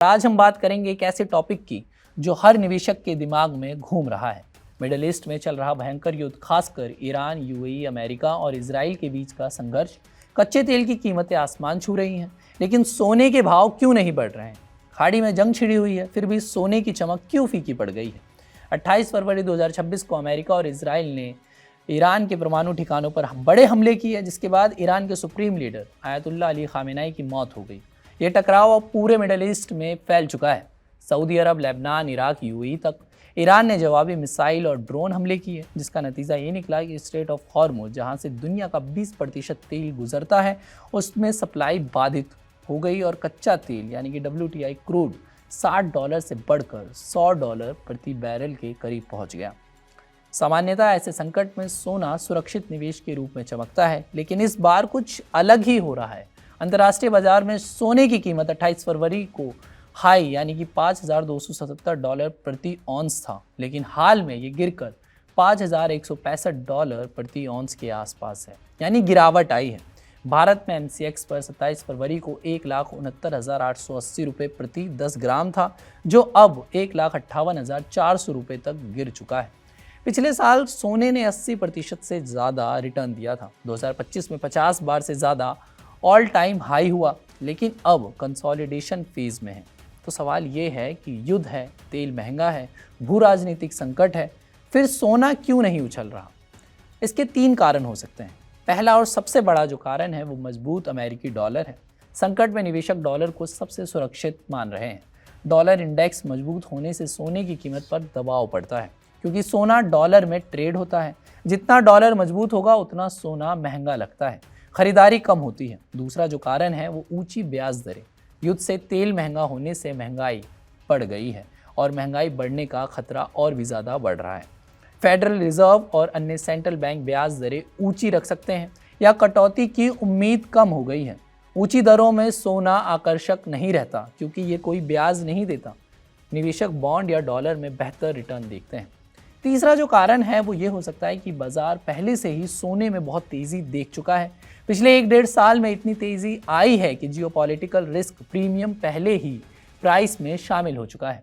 आज हम बात करेंगे एक ऐसे टॉपिक की जो हर निवेशक के दिमाग में घूम रहा है। मिडिल ईस्ट में चल रहा भयंकर युद्ध, खासकर ईरान, यूएई, अमेरिका और इजराइल के बीच का संघर्ष। कच्चे तेल की कीमतें आसमान छू रही हैं, लेकिन सोने के भाव क्यों नहीं बढ़ रहे हैं? खाड़ी में जंग छिड़ी हुई है, फिर भी सोने की चमक क्यों फीकी पड़ गई है? 28 फरवरी 2026 को अमेरिका और इजराइल ने ईरान के परमाणु ठिकानों पर बड़े हमले किए, जिसके बाद ईरान के supreme leader ayatollah Ali Khamenei की मौत हो गई। ये टकराव अब पूरे मिडिल ईस्ट में फैल चुका है। सऊदी अरब, लेबनान, इराक, यूएई तक ईरान ने जवाबी मिसाइल और ड्रोन हमले किए, जिसका नतीजा ये निकला कि स्ट्रेट ऑफ हॉर्मुज, जहां से दुनिया का 20% तेल गुजरता है, उसमें सप्लाई बाधित हो गई और कच्चा तेल यानी कि WTI क्रूड $60 से बढ़कर $100 प्रति बैरल के करीब पहुंच गया। सामान्यतः ऐसे संकट में सोना सुरक्षित निवेश के रूप में चमकता है, लेकिन इस बार कुछ अलग ही हो रहा है। अंतर्राष्ट्रीय बाजार में सोने की कीमत 28 फरवरी को हाई यानी कि $5,277 प्रति औंस था, लेकिन हाल में ये गिरकर $5,165 प्रति औंस के आसपास है, यानी गिरावट आई है। भारत में MCX पर 27 फरवरी को 1,69,880 रुपये प्रति 10 ग्राम था, जो अब 1,58,400 रुपये तक गिर चुका है। पिछले साल सोने ने 80% से ज़्यादा रिटर्न दिया था। 2025 में 50 बार से ज़्यादा ऑल टाइम हाई हुआ, लेकिन अब कंसोलिडेशन फेज में है। तो सवाल ये है कि युद्ध है, तेल महंगा है, भू राजनीतिक संकट है, फिर सोना क्यों नहीं उछल रहा? इसके 3 कारण हो सकते हैं। पहला और सबसे बड़ा जो कारण है वो मजबूत अमेरिकी डॉलर है। संकट में निवेशक डॉलर को सबसे सुरक्षित मान रहे हैं। डॉलर इंडेक्स मजबूत होने से सोने की कीमत पर दबाव पड़ता है, क्योंकि सोना डॉलर में ट्रेड होता है। जितना डॉलर मजबूत होगा उतना सोना महंगा लगता है, खरीदारी कम होती है। दूसरा जो कारण है वो ऊंची ब्याज दरें। युद्ध से तेल महंगा होने से महंगाई बढ़ गई है और महंगाई बढ़ने का खतरा और भी ज़्यादा बढ़ रहा है। फेडरल रिजर्व और अन्य सेंट्रल बैंक ब्याज दरें ऊंची रख सकते हैं या कटौती की उम्मीद कम हो गई है। ऊंची दरों में सोना आकर्षक नहीं रहता, क्योंकि ये कोई ब्याज नहीं देता। निवेशक बॉन्ड या डॉलर में बेहतर रिटर्न देखते हैं। तीसरा जो कारण है वो ये हो सकता है कि बाजार पहले से ही सोने में बहुत तेज़ी देख चुका है। पिछले 1-1.5 साल में इतनी तेज़ी आई है कि जियोपॉलिटिकल रिस्क प्रीमियम पहले ही प्राइस में शामिल हो चुका है।